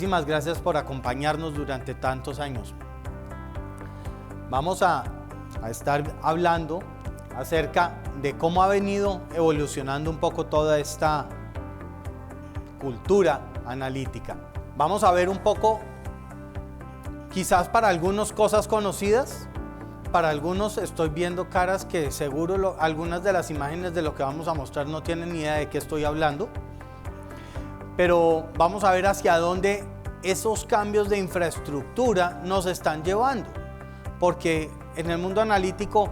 muchísimas gracias por acompañarnos durante tantos años. Vamos a estar hablando acerca de cómo ha venido evolucionando un poco toda esta cultura analítica. Vamos a ver un poco, quizás para algunos cosas conocidas, para algunos estoy viendo caras que seguro algunas de las imágenes de lo que vamos a mostrar no tienen ni idea de qué estoy hablando, pero vamos a ver hacia dónde esos cambios de infraestructura nos están llevando, porque en el mundo analítico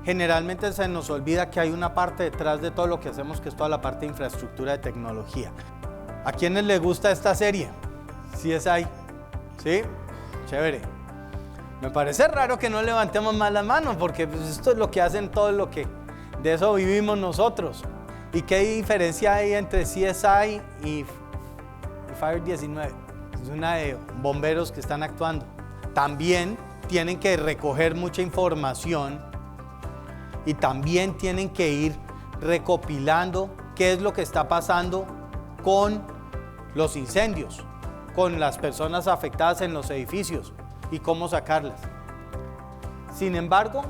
generalmente se nos olvida que hay una parte detrás de todo lo que hacemos, que es toda la parte de infraestructura de tecnología. ¿A quiénes les gusta esta serie? CSI, ¿sí? Chévere. Me parece raro que no levantemos más las manos, porque pues, esto es lo que hacen todo lo que de eso vivimos nosotros. ¿Y qué diferencia hay entre CSI y Fire 19? Es una de bomberos que están actuando. También tienen que recoger mucha información y también tienen que ir recopilando qué es lo que está pasando con los incendios, con las personas afectadas en los edificios y cómo sacarlas. Sin embargo,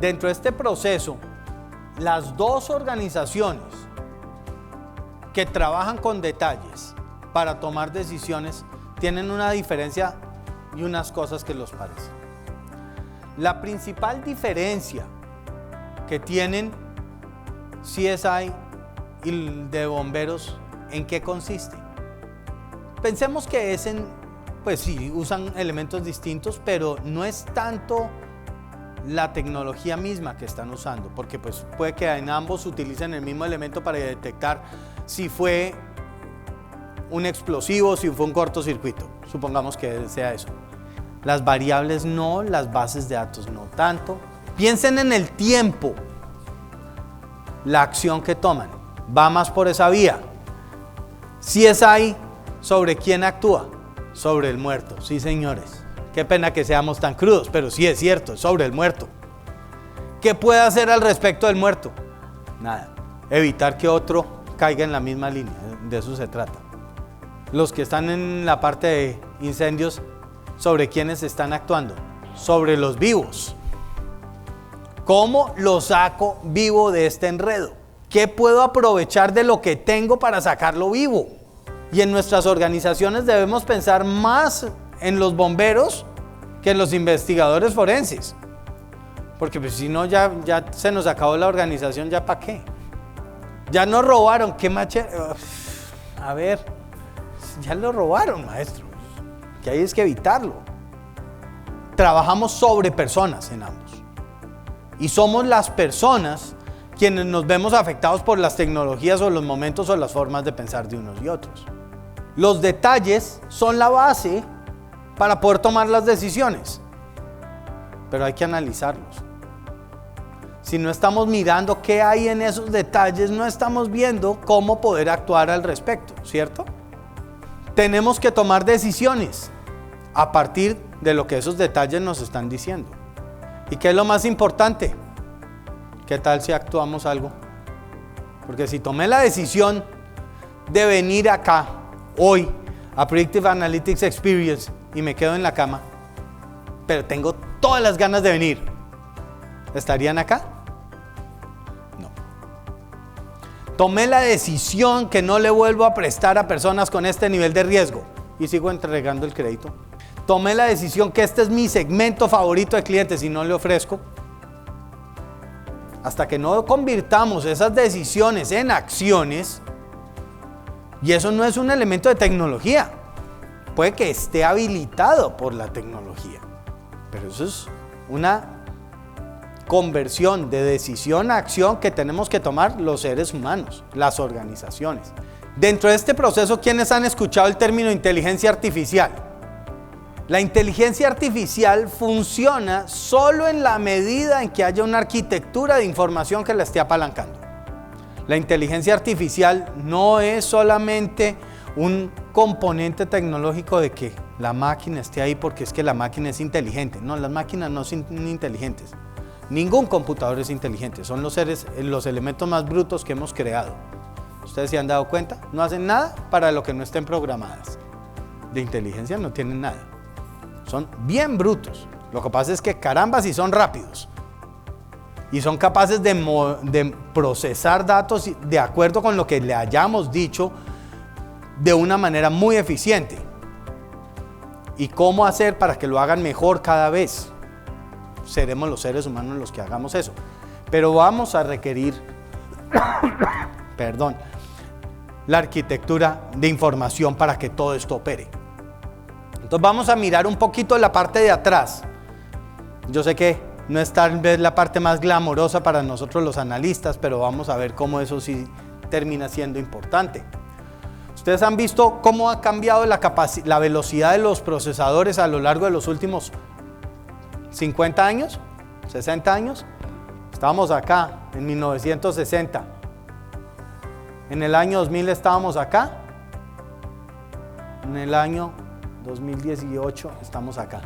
dentro de este proceso, las dos organizaciones que trabajan con detalles para tomar decisiones tienen una diferencia y unas cosas que los parecen. La principal diferencia que tienen CSI y de bomberos, ¿en qué consiste? Pensemos que pues sí, usan elementos distintos, pero no es tanto la tecnología misma que están usando, porque pues puede que en ambos utilicen el mismo elemento para detectar si fue un explosivo, si fue un cortocircuito, supongamos que sea eso. Las variables no, las bases de datos no tanto. Piensen en el tiempo, la acción que toman, va más por esa vía. CSI, ¿sobre quién actúa? Sobre el muerto, sí señores. Qué pena que seamos tan crudos, pero sí es cierto, es sobre el muerto. ¿Qué puede hacer al respecto del muerto? Nada, evitar que otro caiga en la misma línea, de eso se trata. Los que están en la parte de incendios, ¿sobre quiénes están actuando? Sobre los vivos. ¿Cómo lo saco vivo de este enredo? ¿Qué puedo aprovechar de lo que tengo para sacarlo vivo? Y en nuestras organizaciones debemos pensar más en los bomberos que en los investigadores forenses. Porque pues, si no, ya se nos acabó la organización, ¿ya para qué? Ya nos robaron, ¿qué machete? A ver, ya lo robaron, maestro. Que hay es que evitarlo. Trabajamos sobre personas en ambos. Y somos las personas quienes nos vemos afectados por las tecnologías o los momentos o las formas de pensar de unos y otros. Los detalles son la base para poder tomar las decisiones, pero hay que analizarlos. Si no estamos mirando qué hay en esos detalles, no estamos viendo cómo poder actuar al respecto, ¿cierto? Tenemos que tomar decisiones a partir de lo que esos detalles nos están diciendo. ¿Y qué es lo más importante? ¿Qué tal si actuamos algo? Porque si tomé la decisión de venir acá hoy a Predictive Analytics Experience y me quedo en la cama, pero tengo todas las ganas de venir, ¿estarían acá? No. Tomé la decisión que no le vuelvo a prestar a personas con este nivel de riesgo y sigo entregando el crédito. Tomé la decisión que este es mi segmento favorito de clientes y no le ofrezco. Hasta que no convirtamos esas decisiones en acciones, y eso no es un elemento de tecnología, puede que esté habilitado por la tecnología, pero eso es una conversión de decisión a acción que tenemos que tomar los seres humanos, las organizaciones. Dentro de este proceso, ¿quiénes han escuchado el término inteligencia artificial? La inteligencia artificial funciona solo en la medida en que haya una arquitectura de información que la esté apalancando. La inteligencia artificial no es solamente un componente tecnológico de que la máquina esté ahí porque es que la máquina es inteligente. No, las máquinas no son inteligentes. Ningún computador es inteligente. Son los elementos más brutos que hemos creado. Ustedes se han dado cuenta, no hacen nada para lo que no estén programadas. De inteligencia no tienen nada. Son bien brutos. Lo que pasa es que caramba si son rápidos. Y son capaces de procesar datos de acuerdo con lo que le hayamos dicho de una manera muy eficiente. ¿Y cómo hacer para que lo hagan mejor cada vez? Seremos los seres humanos los que hagamos eso. Pero vamos a requerir, la arquitectura de información para que todo esto opere. Entonces vamos a mirar un poquito la parte de atrás. Yo sé que no es tal vez la parte más glamorosa para nosotros los analistas, pero vamos a ver cómo eso sí termina siendo importante. Ustedes han visto cómo ha cambiado la velocidad de los procesadores a lo largo de los últimos 50 años, 60 años. Estábamos acá en 1960. En el año 2000 estábamos acá. En el año 2018 estamos acá.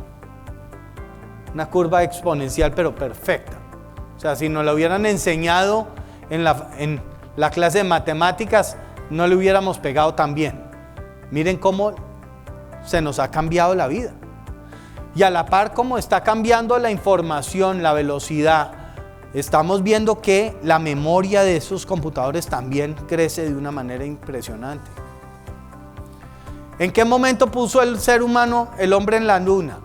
Una curva exponencial pero perfecta. O sea, si nos lo hubieran enseñado en la clase de matemáticas, no le hubiéramos pegado tan bien. Miren cómo se nos ha cambiado la vida. Y a la par como está cambiando la información, la velocidad, estamos viendo que la memoria de esos computadores también crece de una manera impresionante. ¿En qué momento puso el ser humano, el hombre en la luna?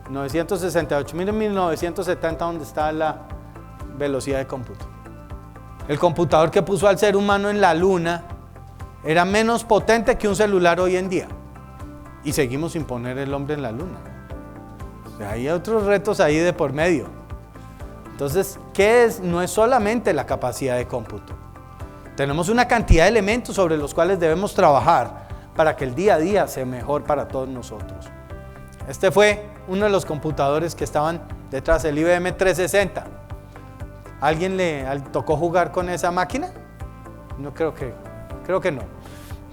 1968. Miren 1970 donde está la velocidad de cómputo. El computador que puso al ser humano en la luna era menos potente que un celular hoy en día. Y seguimos sin poner el hombre en la luna. O sea, hay otros retos ahí de por medio. Entonces, ¿qué es? No es solamente la capacidad de cómputo. Tenemos una cantidad de elementos sobre los cuales debemos trabajar para que el día a día sea mejor para todos nosotros. Este fue uno de los computadores que estaban detrás, el IBM 360. ¿Alguien le tocó jugar con esa máquina? No creo que no.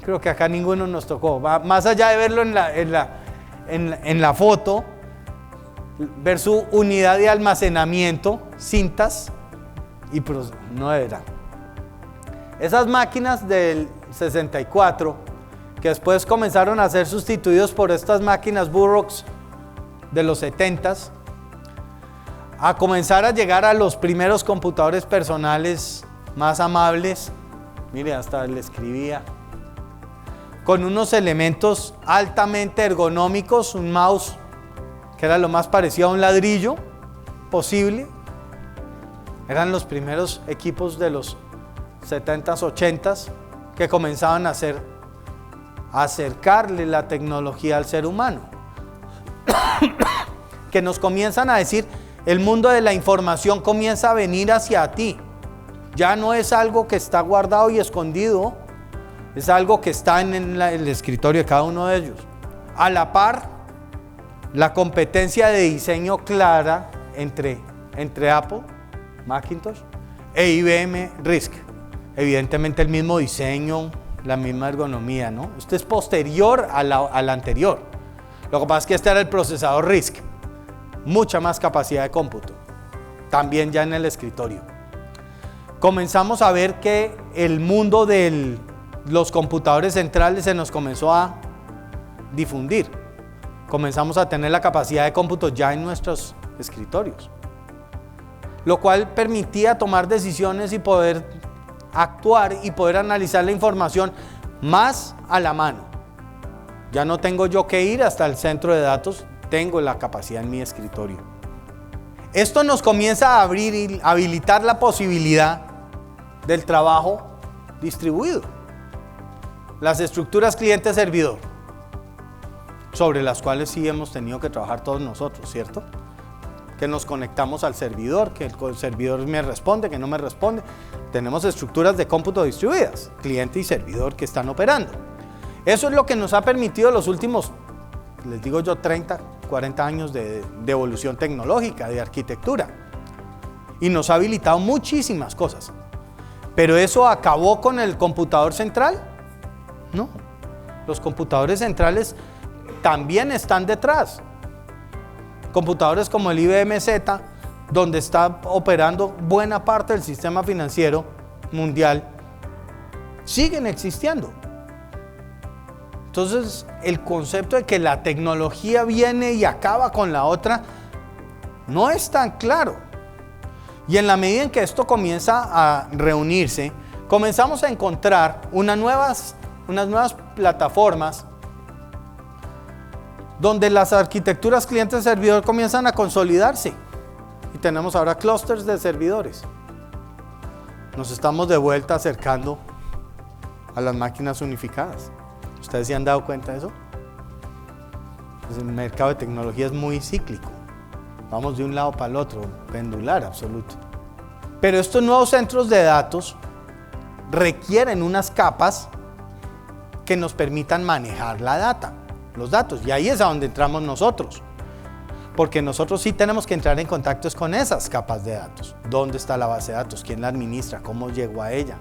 Creo que acá ninguno nos tocó. Más allá de verlo en la foto, ver su unidad de almacenamiento, cintas, y no era. Esas máquinas del 64, que después comenzaron a ser sustituidos por estas máquinas Burroughs de los 70s, a comenzar a llegar a los primeros computadores personales más amables. Mire, hasta le escribía, con unos elementos altamente ergonómicos, un mouse que era lo más parecido a un ladrillo posible. Eran los primeros equipos de los 70s, 80s que comenzaban a acercarle la tecnología al ser humano. Que nos comienzan a decir, el mundo de la información comienza a venir hacia ti. Ya no es algo que está guardado y escondido, es algo que está en el escritorio de cada uno de ellos. A la par, la competencia de diseño clara entre Apple, Macintosh, e IBM RISC. Evidentemente el mismo diseño, la misma ergonomía, ¿no? Esto es posterior a la anterior. Lo que pasa es que este era el procesador RISC, mucha más capacidad de cómputo, también ya en el escritorio. Comenzamos a ver que el mundo de los computadores centrales se nos comenzó a difundir. Comenzamos a tener la capacidad de cómputo ya en nuestros escritorios, lo cual permitía tomar decisiones y poder actuar y poder analizar la información más a la mano. Ya no tengo yo que ir hasta el centro de datos, tengo la capacidad en mi escritorio. Esto nos comienza a abrir y habilitar la posibilidad del trabajo distribuido. Las estructuras cliente-servidor, sobre las cuales sí hemos tenido que trabajar todos nosotros, ¿cierto? Que nos conectamos al servidor, que el servidor me responde, que no me responde. Tenemos estructuras de cómputo distribuidas, cliente y servidor que están operando. Eso es lo que nos ha permitido los últimos, les digo yo, 30, 40 años de evolución tecnológica, de arquitectura. Y nos ha habilitado muchísimas cosas. ¿Pero eso acabó con el computador central? No. Los computadores centrales también están detrás. Computadores como el IBM Z, donde está operando buena parte del sistema financiero mundial, siguen existiendo. Entonces, el concepto de que la tecnología viene y acaba con la otra no es tan claro. Y en la medida en que esto comienza a reunirse, comenzamos a encontrar unas nuevas plataformas donde las arquitecturas cliente-servidor comienzan a consolidarse. Y tenemos ahora clústeres de servidores. Nos estamos de vuelta acercando a las máquinas unificadas. ¿Ustedes se han dado cuenta de eso? Pues el mercado de tecnología es muy cíclico. Vamos de un lado para el otro, pendular absoluto. Pero estos nuevos centros de datos requieren unas capas que nos permitan manejar la data, los datos. Y ahí es a donde entramos nosotros. Porque nosotros sí tenemos que entrar en contactos con esas capas de datos. ¿Dónde está la base de datos? ¿Quién la administra? ¿Cómo llego a ella?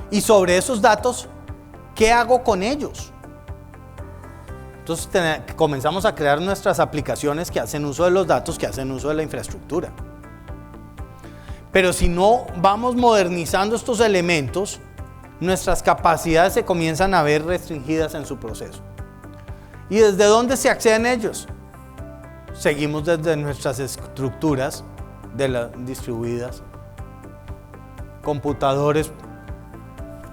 Y sobre esos datos, ¿qué hago con ellos? Entonces comenzamos a crear nuestras aplicaciones que hacen uso de los datos, que hacen uso de la infraestructura. Pero si no vamos modernizando estos elementos, nuestras capacidades se comienzan a ver restringidas en su proceso. ¿Y desde dónde se acceden ellos? Seguimos desde nuestras estructuras distribuidas, computadores,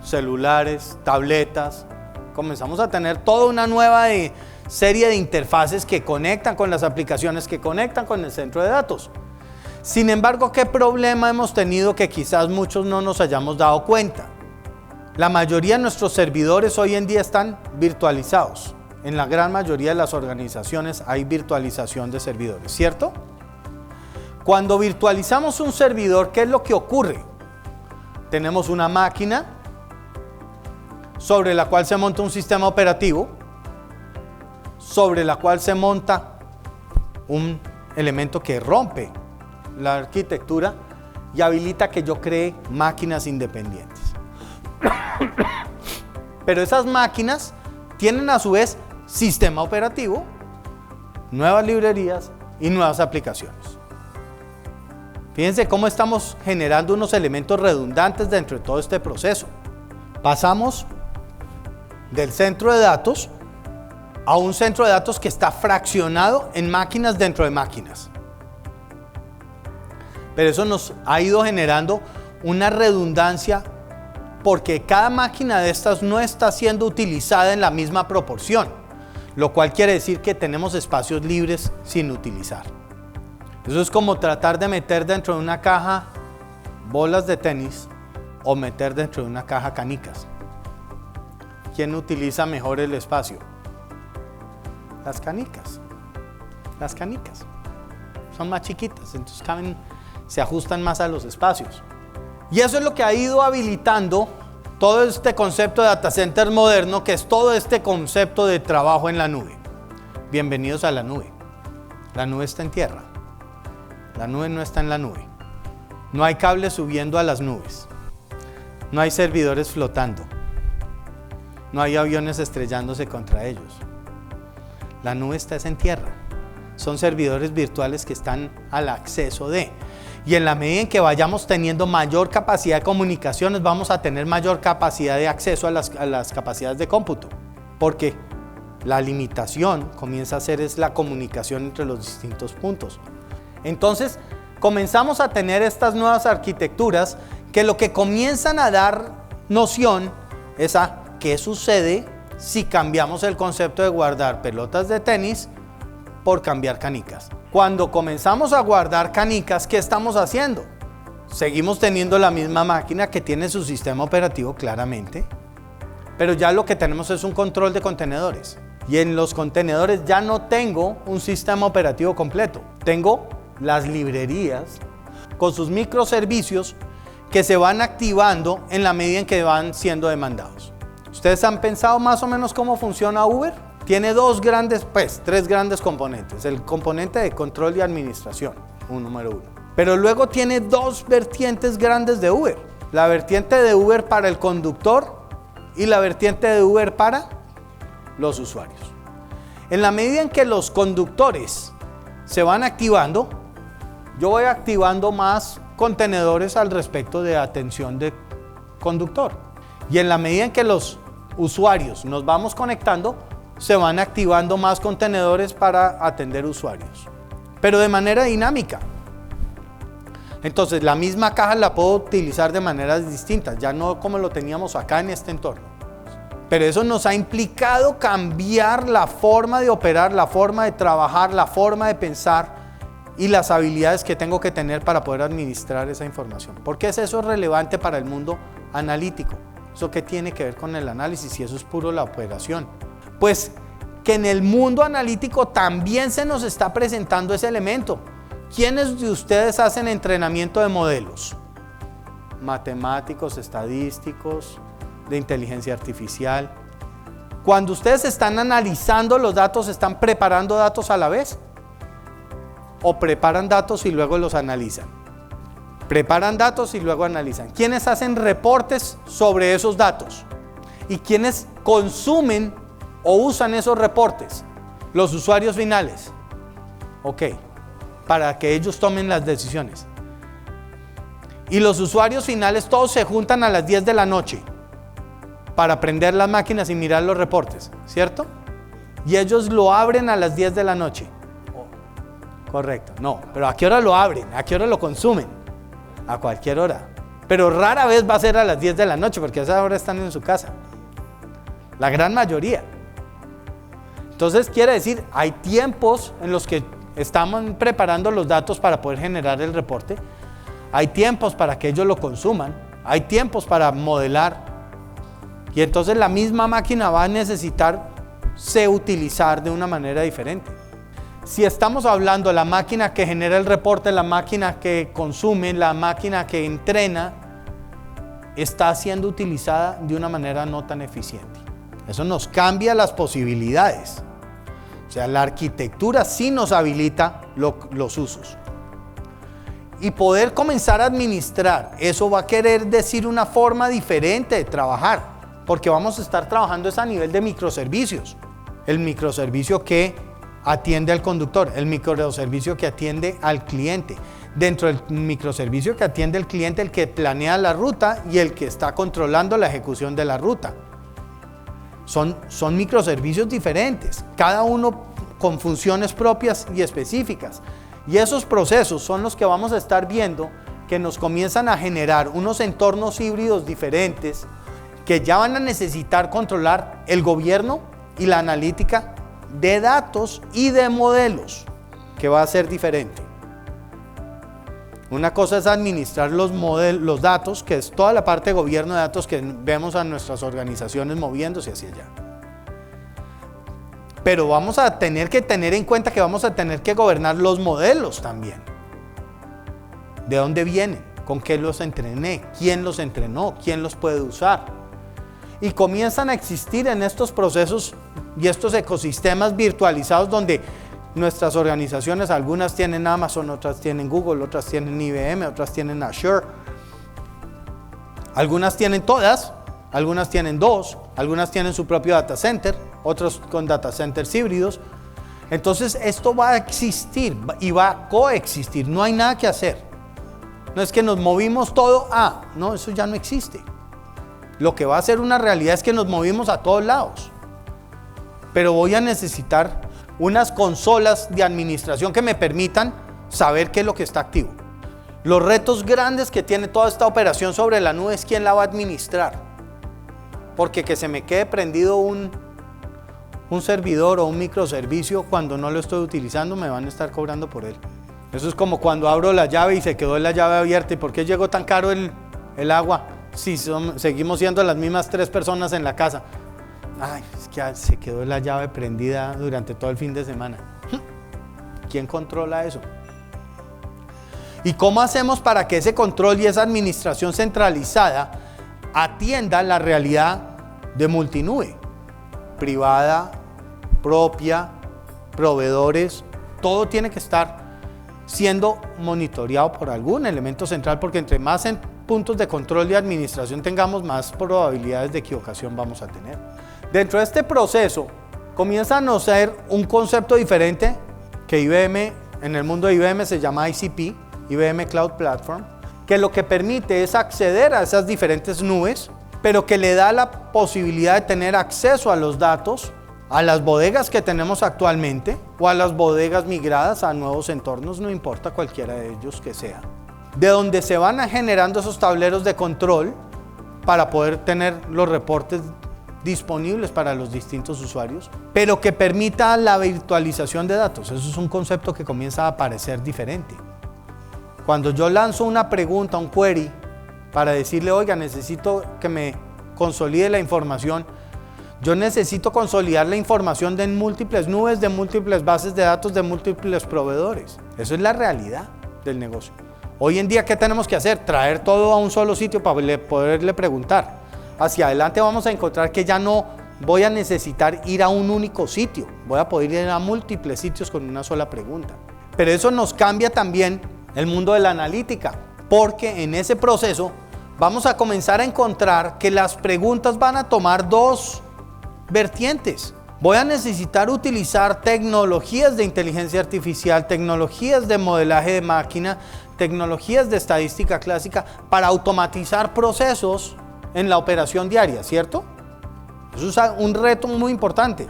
celulares, tabletas. Comenzamos a tener toda una nueva serie de interfaces que conectan con las aplicaciones, que conectan con el centro de datos. Sin embargo, ¿qué problema hemos tenido que quizás muchos no nos hayamos dado cuenta? La mayoría de nuestros servidores hoy en día están virtualizados. En la gran mayoría de las organizaciones hay virtualización de servidores, ¿cierto? Cuando virtualizamos un servidor, ¿qué es lo que ocurre? Tenemos una máquina sobre la cual se monta un sistema operativo, sobre la cual se monta un elemento que rompe la arquitectura y habilita que yo cree máquinas independientes. Pero esas máquinas tienen a su vez sistema operativo, nuevas librerías y nuevas aplicaciones. Fíjense cómo estamos generando unos elementos redundantes dentro de todo este proceso. Pasamos del centro de datos a un centro de datos que está fraccionado en máquinas dentro de máquinas. Pero eso nos ha ido generando una redundancia porque cada máquina de estas no está siendo utilizada en la misma proporción, lo cual quiere decir que tenemos espacios libres sin utilizar. Eso es como tratar de meter dentro de una caja bolas de tenis o meter dentro de una caja canicas. ¿Quién utiliza mejor el espacio? Las canicas. Las canicas son más chiquitas, entonces se ajustan más a los espacios. Y eso es lo que ha ido habilitando todo este concepto de data center moderno, que es todo este concepto de trabajo en la nube. Bienvenidos a la nube. La nube está en tierra. La nube no está en la nube. No hay cables subiendo a las nubes. No hay servidores flotando. No hay aviones estrellándose contra ellos. La nube está en tierra. Son servidores virtuales que están al acceso de. Y en la medida en que vayamos teniendo mayor capacidad de comunicaciones, vamos a tener mayor capacidad de acceso a las capacidades de cómputo. Porque la limitación comienza a ser la comunicación entre los distintos puntos. Entonces, comenzamos a tener estas nuevas arquitecturas que lo que comienzan a dar noción es a qué sucede si cambiamos el concepto de guardar pelotas de tenis por cambiar canicas. Cuando comenzamos a guardar canicas, ¿qué estamos haciendo? Seguimos teniendo la misma máquina que tiene su sistema operativo claramente, pero ya lo que tenemos es un control de contenedores. Y en los contenedores ya no tengo un sistema operativo completo. Tengo las librerías con sus microservicios que se van activando en la medida en que van siendo demandados. ¿Ustedes han pensado más o menos cómo funciona Uber? Tiene tres grandes componentes. El componente de control y administración, número uno. Pero luego tiene dos vertientes grandes de Uber. La vertiente de Uber para el conductor y la vertiente de Uber para los usuarios. En la medida en que los conductores se van activando, yo voy activando más contenedores al respecto de atención de conductor. Y en la medida en que los usuarios nos vamos conectando, se van activando más contenedores para atender usuarios, pero de manera dinámica. Entonces la misma caja la puedo utilizar de maneras distintas, ya no como lo teníamos acá en este entorno. Pero eso nos ha implicado cambiar la forma de operar, la forma de trabajar, la forma de pensar y las habilidades que tengo que tener para poder administrar esa información. ¿Por qué es eso relevante para el mundo analítico? ¿Eso qué tiene que ver con el análisis? Y eso es puro la operación. Pues que en el mundo analítico también se nos está presentando ese elemento. ¿Quiénes de ustedes hacen entrenamiento de modelos? Matemáticos, estadísticos, de inteligencia artificial. Cuando ustedes están analizando los datos, ¿están preparando datos a la vez? ¿O preparan datos y luego los analizan? Preparan datos y luego analizan. ¿Quiénes hacen reportes sobre esos datos? ¿Y quiénes consumen o usan esos reportes? Los usuarios finales. Ok, para que ellos tomen las decisiones. Y los usuarios finales todos se juntan a las 10 de la noche para prender las máquinas y mirar los reportes, ¿cierto? Y ellos lo abren a las 10 de la noche. Correcto, no, pero ¿a qué hora lo abren? ¿A qué hora lo consumen? A cualquier hora. Pero rara vez va a ser a las 10 de la noche porque a esa hora están en su casa. La gran mayoría. Entonces quiere decir, hay tiempos en los que estamos preparando los datos para poder generar el reporte. Hay tiempos para que ellos lo consuman. Hay tiempos para modelar. Y entonces la misma máquina va a necesitarse utilizar de una manera diferente. Si estamos hablando de la máquina que genera el reporte, la máquina que consume, la máquina que entrena, está siendo utilizada de una manera no tan eficiente. Eso nos cambia las posibilidades. O sea, la arquitectura sí nos habilita los usos. Y poder comenzar a administrar, eso va a querer decir una forma diferente de trabajar. Porque vamos a estar trabajando a nivel de microservicios. El microservicio que atiende al conductor, el microservicio que atiende al cliente. Dentro del microservicio que atiende al cliente, el que planea la ruta y el que está controlando la ejecución de la ruta. Son microservicios diferentes, cada uno con funciones propias y específicas. Y esos procesos son los que vamos a estar viendo que nos comienzan a generar unos entornos híbridos diferentes que ya van a necesitar controlar el gobierno y la analítica de datos y de modelos, que va a ser diferente. Una cosa es administrar los datos, que es toda la parte de gobierno de datos que vemos a nuestras organizaciones moviéndose hacia allá. Pero vamos a tener que tener en cuenta que vamos a tener que gobernar los modelos también. ¿De dónde vienen? ¿Con qué los entrené? ¿Quién los entrenó? ¿Quién los puede usar? Y comienzan a existir en estos procesos y estos ecosistemas virtualizados donde nuestras organizaciones, algunas tienen Amazon, otras tienen Google, otras tienen IBM, otras tienen Azure. Algunas tienen todas, algunas tienen dos, algunas tienen su propio data center, otros con data centers híbridos. Entonces esto va a existir y va a coexistir, no hay nada que hacer. No es que nos movimos todo no, eso ya no existe. Lo que va a ser una realidad es que nos movimos a todos lados. Pero voy a necesitar unas consolas de administración que me permitan saber qué es lo que está activo. Los retos grandes que tiene toda esta operación sobre la nube es quién la va a administrar. Porque que se me quede prendido un servidor o un microservicio cuando no lo estoy utilizando, me van a estar cobrando por él. Eso es como cuando abro la llave y se quedó la llave abierta. ¿Y por qué llegó tan caro el agua? Si seguimos siendo las mismas 3 personas en la casa. Ay, es que se quedó la llave prendida durante todo el fin de semana. ¿Quién controla eso? ¿Y cómo hacemos para que ese control y esa administración centralizada atienda la realidad de multinube? Privada, propia, proveedores, todo tiene que estar siendo monitoreado por algún elemento central, porque entre más puntos de control y administración tengamos, más probabilidades de equivocación vamos a tener. Dentro de este proceso comienza a nacer un concepto diferente que IBM, en el mundo de IBM se llama ICP, IBM Cloud Platform, que lo que permite es acceder a esas diferentes nubes pero que le da la posibilidad de tener acceso a los datos, a las bodegas que tenemos actualmente o a las bodegas migradas a nuevos entornos, no importa cualquiera de ellos que sea, de donde se van generando esos tableros de control para poder tener los reportes disponibles para los distintos usuarios, pero que permita la virtualización de datos. Eso es un concepto que comienza a aparecer diferente. Cuando yo lanzo una pregunta, un query, para decirle, oiga, necesito que me consolide la información, yo necesito consolidar la información de múltiples nubes, de múltiples bases de datos, de múltiples proveedores. Eso es la realidad del negocio. Hoy en día, ¿qué tenemos que hacer? Traer todo a un solo sitio para poderle preguntar. Hacia adelante vamos a encontrar que ya no voy a necesitar ir a un único sitio, voy a poder ir a múltiples sitios con una sola pregunta. Pero eso nos cambia también el mundo de la analítica, porque en ese proceso vamos a comenzar a encontrar que las preguntas van a tomar dos vertientes. Voy a necesitar utilizar tecnologías de inteligencia artificial, tecnologías de modelaje de máquina, tecnologías de estadística clásica para automatizar procesos en la operación diaria, ¿cierto? Eso es un reto muy importante,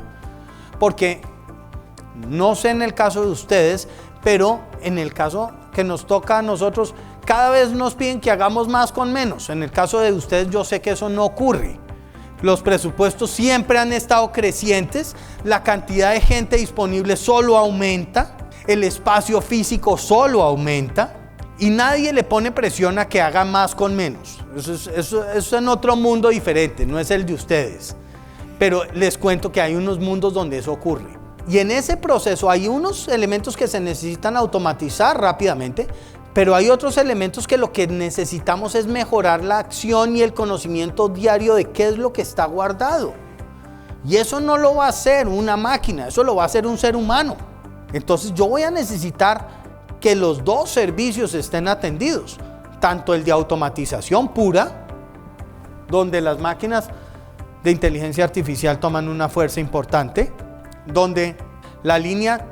porque no sé en el caso de ustedes, pero en el caso que nos toca a nosotros, cada vez nos piden que hagamos más con menos. En el caso de ustedes, yo sé que eso no ocurre. Los presupuestos siempre han estado crecientes, la cantidad de gente disponible solo aumenta, el espacio físico solo aumenta y nadie le pone presión a que haga más con menos. Eso es en otro mundo diferente, no es el de ustedes. Pero les cuento que hay unos mundos donde eso ocurre. Y en ese proceso hay unos elementos que se necesitan automatizar rápidamente, pero hay otros elementos que lo que necesitamos es mejorar la acción y el conocimiento diario de qué es lo que está guardado. Y eso no lo va a hacer una máquina, eso lo va a hacer un ser humano. Entonces yo voy a necesitar que los dos servicios estén atendidos, tanto el de automatización pura, donde las máquinas de inteligencia artificial toman una fuerza importante, donde la línea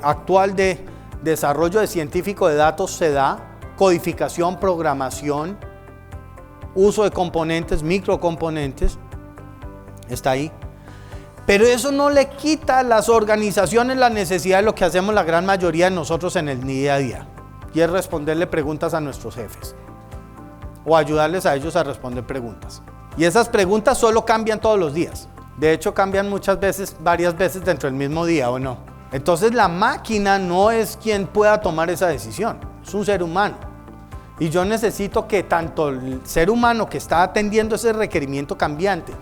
actual de desarrollo de científico de datos se da, codificación, programación, uso de componentes, microcomponentes, está ahí. Pero eso no le quita a las organizaciones la necesidad de lo que hacemos la gran mayoría de nosotros en el día a día, y es responderle preguntas a nuestros jefes, o ayudarles a ellos a responder preguntas. Y esas preguntas solo cambian todos los días. De hecho, cambian muchas veces, varias veces dentro del mismo día, ¿o no? Entonces la máquina no es quien pueda tomar esa decisión, es un ser humano. Y yo necesito que tanto el ser humano que está atendiendo ese requerimiento cambiante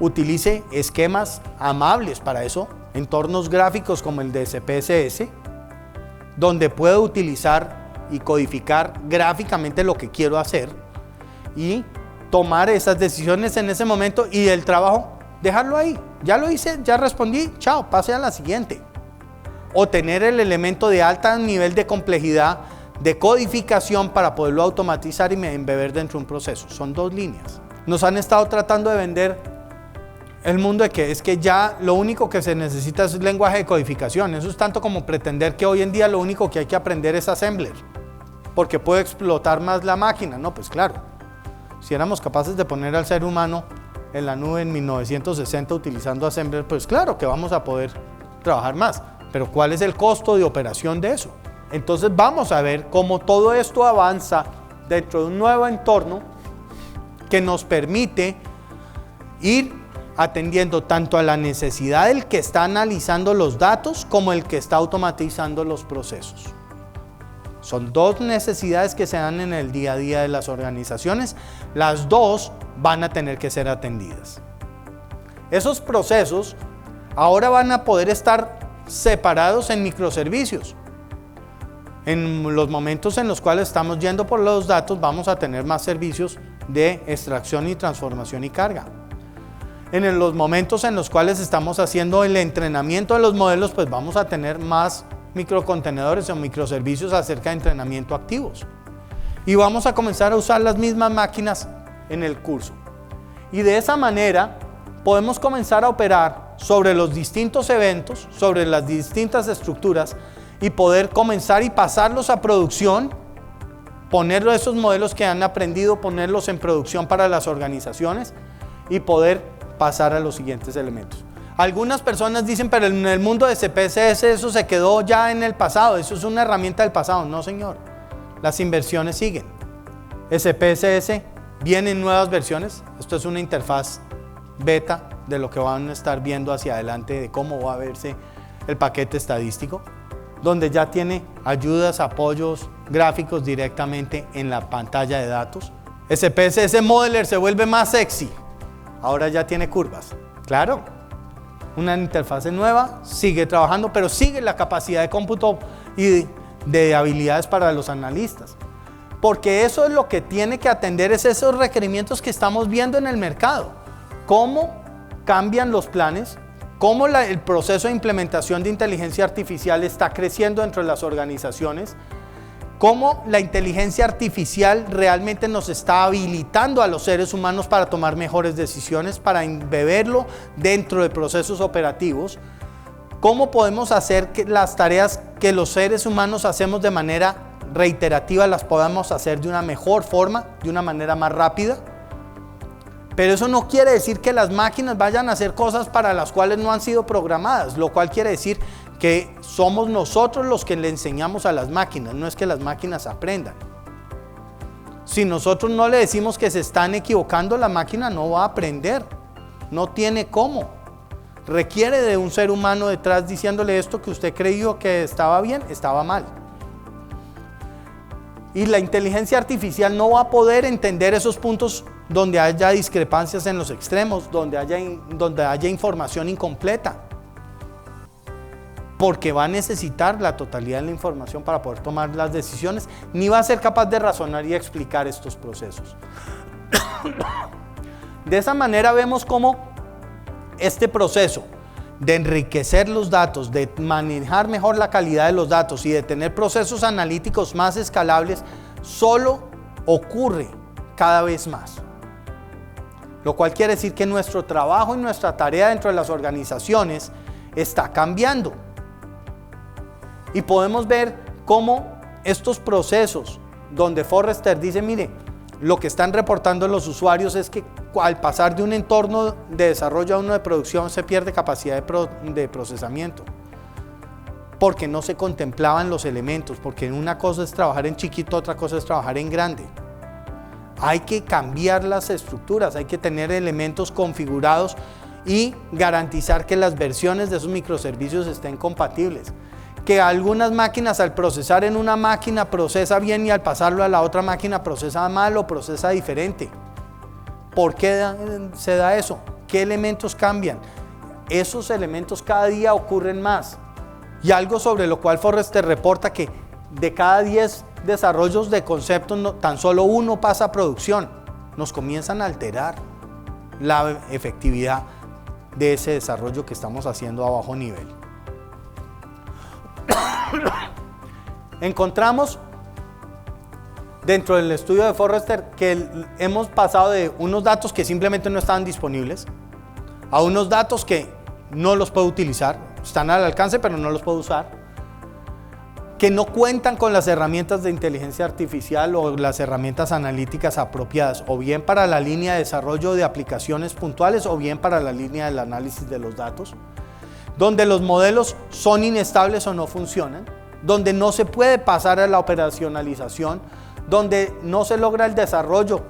utilice esquemas amables para eso, entornos gráficos como el de SPSS, donde puedo utilizar y codificar gráficamente lo que quiero hacer y tomar esas decisiones en ese momento, y el trabajo dejarlo ahí. Ya lo hice, ya respondí, chao, pase a la siguiente. O tener el elemento de alto nivel de complejidad de codificación para poderlo automatizar y embeber dentro de un proceso. Son dos líneas. Nos han estado tratando de vender el mundo de que es que ya lo único que se necesita es lenguaje de codificación. Eso es tanto como pretender que hoy en día lo único que hay que aprender es Assembler, porque puede explotar más la máquina. No, pues claro, si éramos capaces de poner al ser humano en la nube en 1960 utilizando Assembler, pues claro que vamos a poder trabajar más. Pero ¿cuál es el costo de operación de eso? Entonces vamos a ver cómo todo esto avanza dentro de un nuevo entorno que nos permite ir atendiendo tanto a la necesidad del que está analizando los datos como el que está automatizando los procesos. Son dos necesidades que se dan en el día a día de las organizaciones. Las dos van a tener que ser atendidas. Esos procesos ahora van a poder estar separados en microservicios. En los momentos en los cuales estamos yendo por los datos, vamos a tener más servicios de extracción y transformación y carga. En los momentos en los cuales estamos haciendo el entrenamiento de los modelos, pues vamos a tener más microcontenedores o microservicios acerca de entrenamiento activos. Y vamos a comenzar a usar las mismas máquinas en el curso. Y de esa manera podemos comenzar a operar sobre los distintos eventos, sobre las distintas estructuras, y poder comenzar y pasarlos a producción poner esos modelos que han aprendido, ponerlos en producción para las organizaciones y poder pasar a los siguientes elementos. Algunas personas dicen, pero en el mundo de CPSS eso se quedó ya en el pasado, eso es una herramienta del pasado. No, señor, las inversiones siguen. CPSS vienen nuevas versiones, esto es una interfaz beta de lo que van a estar viendo hacia adelante, de cómo va a verse el paquete estadístico, donde ya tiene ayudas, apoyos gráficos directamente en la pantalla de datos. CPSS Modeler se vuelve más sexy, ahora ya tiene curvas, claro, una interfaz nueva, sigue trabajando, pero sigue la capacidad de cómputo y de habilidades para los analistas, porque eso es lo que tiene que atender, es esos requerimientos que estamos viendo en el mercado, cómo cambian los planes, cómo el proceso de implementación de inteligencia artificial está creciendo dentro de las organizaciones, cómo la inteligencia artificial realmente nos está habilitando a los seres humanos para tomar mejores decisiones, para embeberlo dentro de procesos operativos, cómo podemos hacer que las tareas que los seres humanos hacemos de manera reiterativa las podamos hacer de una mejor forma, de una manera más rápida. Pero eso no quiere decir que las máquinas vayan a hacer cosas para las cuales no han sido programadas, lo cual quiere decir que somos nosotros los que le enseñamos a las máquinas, no es que las máquinas aprendan. Si nosotros no le decimos que se están equivocando, la máquina no va a aprender, no tiene cómo. Requiere de un ser humano detrás diciéndole esto que usted creyó que estaba bien, estaba mal. Y la inteligencia artificial no va a poder entender esos puntos donde haya discrepancias en los extremos, donde haya información incompleta, porque va a necesitar la totalidad de la información para poder tomar las decisiones, ni va a ser capaz de razonar y explicar estos procesos. De esa manera vemos cómo este proceso de enriquecer los datos, de manejar mejor la calidad de los datos y de tener procesos analíticos más escalables, solo ocurre cada vez más. Lo cual quiere decir que nuestro trabajo y nuestra tarea dentro de las organizaciones está cambiando. Y podemos ver cómo estos procesos, donde Forrester dice, mire, lo que están reportando los usuarios es que al pasar de un entorno de desarrollo a uno de producción se pierde capacidad de procesamiento, porque no se contemplaban los elementos, porque una cosa es trabajar en chiquito, otra cosa es trabajar en grande. Hay que cambiar las estructuras, hay que tener elementos configurados y garantizar que las versiones de esos microservicios estén compatibles. Que algunas máquinas al procesar en una máquina procesa bien y al pasarlo a la otra máquina procesa mal o procesa diferente. ¿Por qué se da eso? ¿Qué elementos cambian? Esos elementos cada día ocurren más. Y algo sobre lo cual Forrester reporta que de cada 10 desarrollos de conceptos, tan solo uno pasa a producción. Nos comienzan a alterar la efectividad de ese desarrollo que estamos haciendo a bajo nivel. Encontramos dentro del estudio de Forrester que hemos pasado de unos datos que simplemente no estaban disponibles a unos datos que no los puedo utilizar, están al alcance pero no los puedo usar, que no cuentan con las herramientas de inteligencia artificial o las herramientas analíticas apropiadas, o bien para la línea de desarrollo de aplicaciones puntuales o bien para la línea del análisis de los datos, donde los modelos son inestables o no funcionan, donde no se puede pasar a la operacionalización, donde no se logra el desarrollo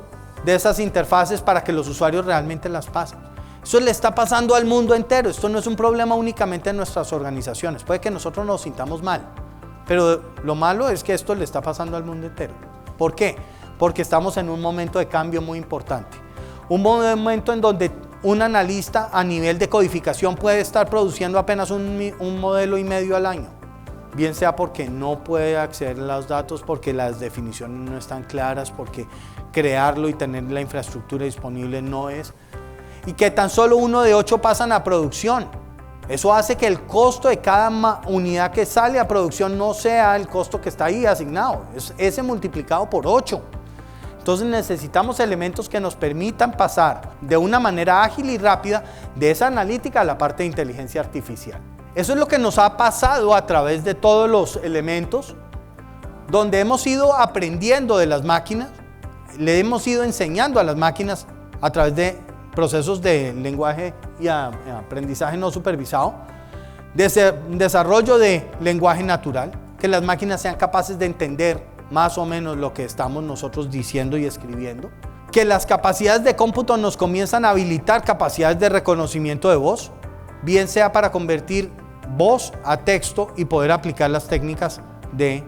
de esas interfaces para que los usuarios realmente las pasen. Eso le está pasando al mundo entero, esto no es un problema únicamente en nuestras organizaciones, puede que nosotros nos sintamos mal, pero lo malo es que esto le está pasando al mundo entero. ¿Por qué? Porque estamos en un momento de cambio muy importante, un momento en donde un analista a nivel de codificación puede estar produciendo apenas un modelo y medio al año, bien sea porque no puede acceder a los datos, porque las definiciones no están claras, porque crearlo y tener la infraestructura disponible no es, y que tan solo 1 de 8 pasan a producción. Eso hace que el costo de cada unidad que sale a producción no sea el costo que está ahí asignado, es ese multiplicado por 8. Entonces necesitamos elementos que nos permitan pasar de una manera ágil y rápida de esa analítica a la parte de inteligencia artificial. Eso es lo que nos ha pasado a través de todos los elementos donde hemos ido aprendiendo de las máquinas, le hemos ido enseñando a las máquinas a través de procesos de lenguaje y aprendizaje no supervisado, desarrollo de lenguaje natural, que las máquinas sean capaces de entender más o menos lo que estamos nosotros diciendo y escribiendo, que las capacidades de cómputo nos comienzan a habilitar capacidades de reconocimiento de voz, bien sea para convertir voz a texto y poder aplicar las técnicas de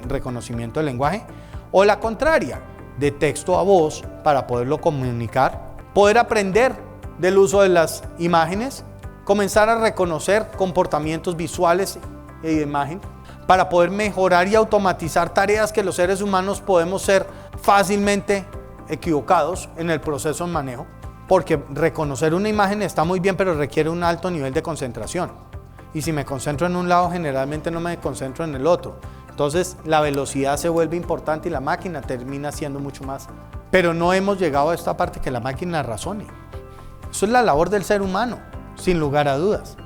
reconocimiento del lenguaje, o la contraria, de texto a voz para poderlo comunicar, poder aprender del uso de las imágenes, comenzar a reconocer comportamientos visuales y de imagen, para poder mejorar y automatizar tareas que los seres humanos podemos ser fácilmente equivocados en el proceso de manejo, porque reconocer una imagen está muy bien, pero requiere un alto nivel de concentración. Y si me concentro en un lado, generalmente no me concentro en el otro. Entonces la velocidad se vuelve importante y la máquina termina siendo mucho más. Pero no hemos llegado a esta parte que la máquina razone. Eso es la labor del ser humano, sin lugar a dudas.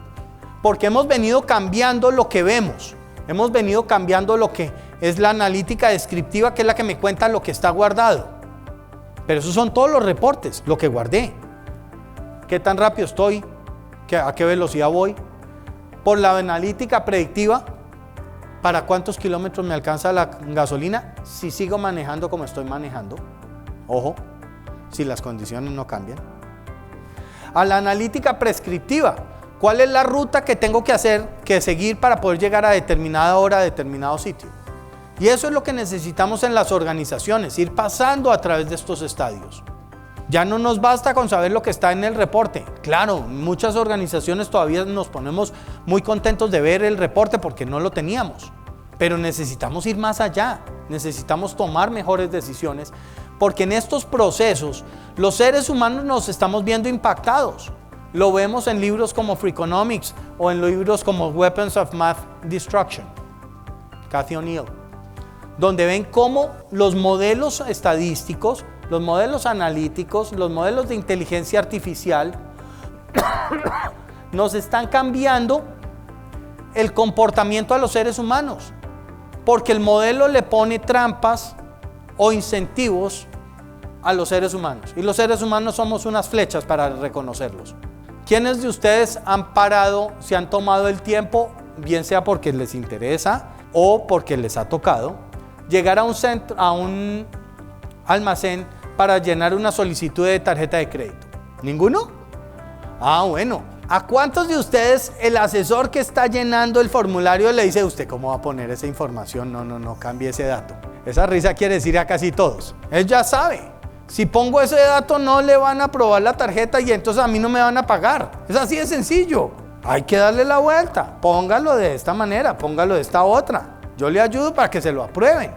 Porque hemos venido cambiando lo que vemos. Hemos venido cambiando lo que es la analítica descriptiva, que es la que me cuenta lo que está guardado. Pero esos son todos los reportes, lo que guardé. ¿Qué tan rápido estoy? ¿A qué velocidad voy? Por la analítica predictiva, ¿para cuántos kilómetros me alcanza la gasolina? Si sigo manejando como estoy manejando. Ojo, si las condiciones no cambian. A la analítica prescriptiva, ¿cuál es la ruta que tengo que seguir para poder llegar a determinada hora a determinado sitio? Y eso es lo que necesitamos en las organizaciones, ir pasando a través de estos estadios. Ya no nos basta con saber lo que está en el reporte. Claro, muchas organizaciones todavía nos ponemos muy contentos de ver el reporte porque no lo teníamos. Pero necesitamos ir más allá, necesitamos tomar mejores decisiones, porque en estos procesos los seres humanos nos estamos viendo impactados. Lo vemos en libros como Freakonomics o en libros como Weapons of Math Destruction, Cathy O'Neil, donde ven cómo los modelos estadísticos, los modelos analíticos, los modelos de inteligencia artificial nos están cambiando el comportamiento a los seres humanos, porque el modelo le pone trampas o incentivos a los seres humanos, y los seres humanos somos unas flechas para reconocerlos. ¿Quiénes de ustedes han parado, se han tomado el tiempo, bien sea porque les interesa o porque les ha tocado, llegar a un centro, a un almacén para llenar una solicitud de tarjeta de crédito? ¿Ninguno? Ah, bueno. ¿A cuántos de ustedes el asesor que está llenando el formulario le dice: ¿usted cómo va a poner esa información? No, cambie ese dato. Esa risa quiere decir a casi todos. Él ya sabe. Si pongo ese dato no le van a aprobar la tarjeta y entonces a mí no me van a pagar. Es así de sencillo. Hay que darle la vuelta. Póngalo de esta manera, póngalo de esta otra. Yo le ayudo para que se lo aprueben.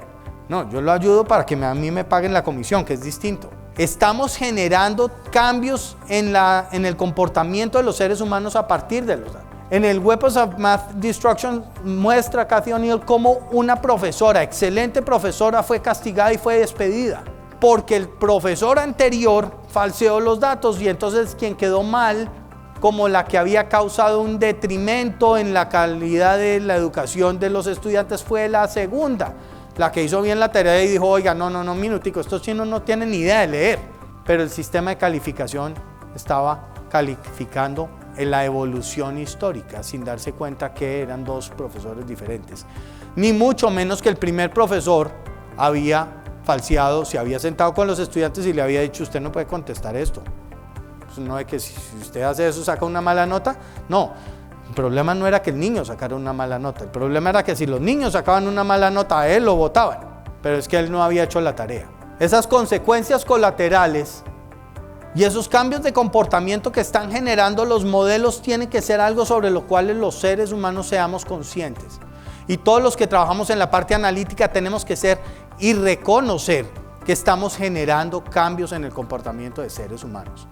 No, yo lo ayudo para que a mí me paguen la comisión, que es distinto. Estamos generando cambios en el comportamiento de los seres humanos a partir de los datos. En el Weapons of Math Destruction muestra Cathy O'Neil cómo una profesora, excelente profesora, fue castigada y fue despedida porque el profesor anterior falseó los datos, y entonces quien quedó mal, como la que había causado un detrimento en la calidad de la educación de los estudiantes, fue la segunda. La que hizo bien la tarea y dijo: oiga, no, minutico, estos chinos no tienen ni idea de leer. Pero el sistema de calificación estaba calificando en la evolución histórica, sin darse cuenta que eran dos profesores diferentes. Ni mucho menos que el primer profesor había falseado, se había sentado con los estudiantes y le había dicho: usted no puede contestar esto. Pues no es que si usted hace eso saca una mala nota. No. El problema no era que el niño sacara una mala nota, el problema era que si los niños sacaban una mala nota a él lo botaban, pero es que él no había hecho la tarea. Esas consecuencias colaterales y esos cambios de comportamiento que están generando los modelos tienen que ser algo sobre lo cual los seres humanos seamos conscientes. Y todos los que trabajamos en la parte analítica tenemos que ser y reconocer que estamos generando cambios en el comportamiento de seres humanos.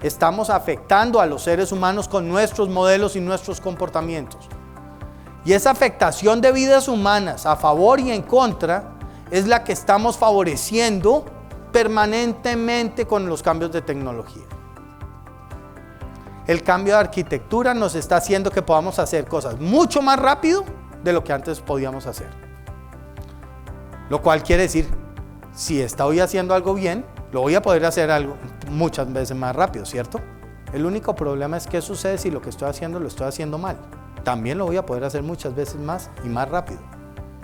Estamos afectando a los seres humanos con nuestros modelos y nuestros comportamientos. Y esa afectación de vidas humanas a favor y en contra es la que estamos favoreciendo permanentemente con los cambios de tecnología. El cambio de arquitectura nos está haciendo que podamos hacer cosas mucho más rápido de lo que antes podíamos hacer. Lo cual quiere decir, si estoy haciendo algo bien, lo voy a poder hacer algo muchas veces más rápido, ¿cierto? El único problema es qué sucede si lo que estoy haciendo lo estoy haciendo mal. También lo voy a poder hacer muchas veces más y más rápido.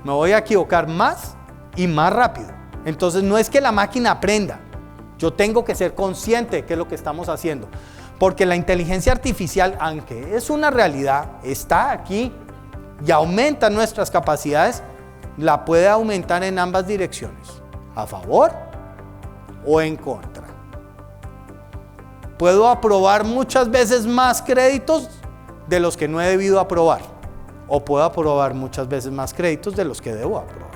Me voy a equivocar más y más rápido. Entonces no es que la máquina aprenda. Yo tengo que ser consciente de qué es lo que estamos haciendo. Porque la inteligencia artificial, aunque es una realidad, está aquí y aumenta nuestras capacidades, la puede aumentar en ambas direcciones, a favor o en contra. Puedo aprobar muchas veces más créditos de los que no he debido aprobar, o puedo aprobar muchas veces más créditos de los que debo aprobar.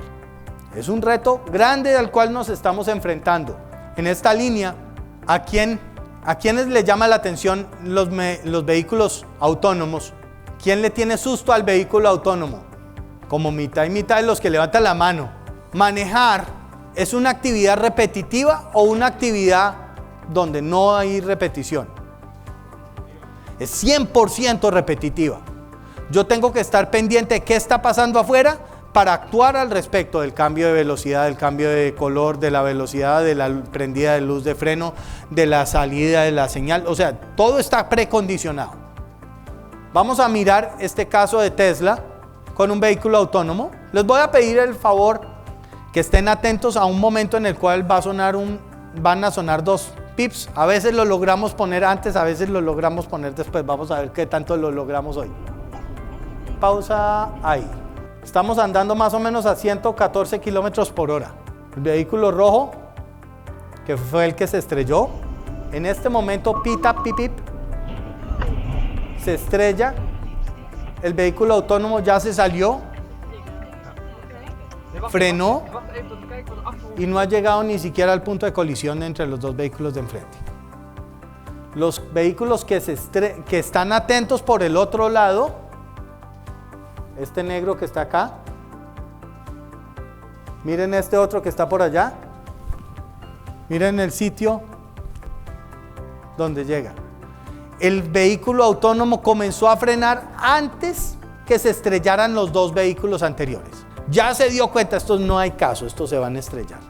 Es un reto grande al cual nos estamos enfrentando. En esta línea, ¿a quiénes le llama la atención los vehículos autónomos? ¿Quién le tiene susto al vehículo autónomo? Como mitad y mitad de los que levantan la mano. ¿Manejar es una actividad repetitiva o una actividad donde no hay repetición? Es 100% repetitiva. Yo tengo que estar pendiente de qué está pasando afuera para actuar al respecto del cambio de velocidad, del cambio de color, de la velocidad, de la prendida de luz de freno, de la salida de la señal. O sea, todo está precondicionado. Vamos a mirar este caso de Tesla con un vehículo autónomo. Les voy a pedir el favor que estén atentos a un momento en el cual van a sonar dos pips. A veces lo logramos poner antes, a veces lo logramos poner después. Vamos a ver qué tanto lo logramos hoy. Pausa ahí. Estamos andando más o menos a 114 kilómetros por hora. El vehículo rojo, que fue el que se estrelló, en este momento pita, pip, pip, se estrella. El vehículo autónomo ya se salió, frenó y no ha llegado ni siquiera al punto de colisión entre los dos vehículos de enfrente. Los vehículos que están atentos por el otro lado, este negro que está acá, miren este otro que está por allá, miren el sitio donde llega. El vehículo autónomo comenzó a frenar antes que se estrellaran los dos vehículos anteriores. Ya se dio cuenta, estos no hay caso, estos se van a estrellar.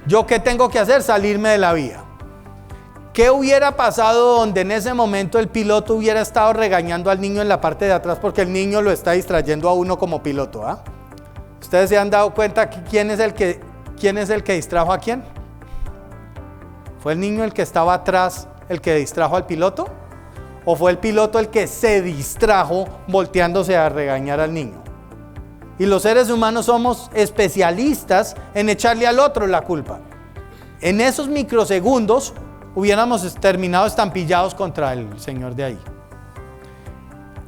¿Yo qué tengo que hacer? Salirme de la vía. ¿Qué hubiera pasado donde en ese momento el piloto hubiera estado regañando al niño en la parte de atrás porque el niño lo está distrayendo a uno como piloto? ¿Ah? ¿Ustedes se han dado cuenta quién es el que distrajo a quién? ¿Fue el niño el que estaba atrás el que distrajo al piloto? ¿O fue el piloto el que se distrajo volteándose a regañar al niño? Y los seres humanos somos especialistas en echarle al otro la culpa. En esos microsegundos hubiéramos terminado estampillados contra el señor de ahí.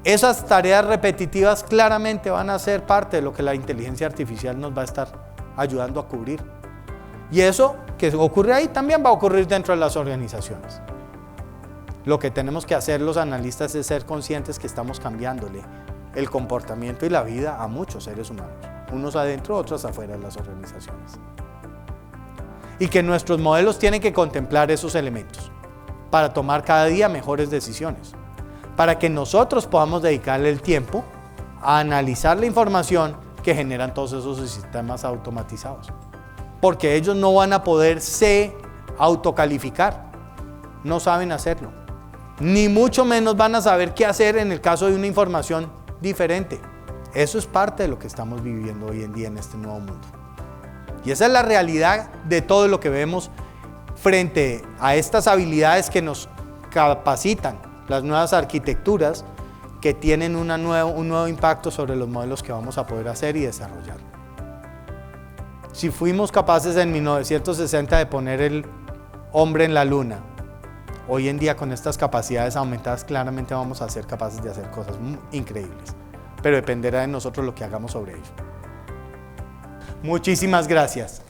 Esas tareas repetitivas claramente van a ser parte de lo que la inteligencia artificial nos va a estar ayudando a cubrir. Y eso que ocurre ahí también va a ocurrir dentro de las organizaciones. Lo que tenemos que hacer los analistas es ser conscientes que estamos cambiándole el comportamiento y la vida a muchos seres humanos, unos adentro, otros afuera de las organizaciones. Y que nuestros modelos tienen que contemplar esos elementos para tomar cada día mejores decisiones, para que nosotros podamos dedicarle el tiempo a analizar la información que generan todos esos sistemas automatizados. Porque ellos no van a poderse autocalificar, no saben hacerlo, ni mucho menos van a saber qué hacer en el caso de una información diferente. Eso es parte de lo que estamos viviendo hoy en día en este nuevo mundo. Y esa es la realidad de todo lo que vemos frente a estas habilidades que nos capacitan, las nuevas arquitecturas que tienen un nuevo impacto sobre los modelos que vamos a poder hacer y desarrollar. Si fuimos capaces en 1960 de poner el hombre en la luna, hoy en día con estas capacidades aumentadas claramente vamos a ser capaces de hacer cosas increíbles, pero dependerá de nosotros lo que hagamos sobre ello. Muchísimas gracias.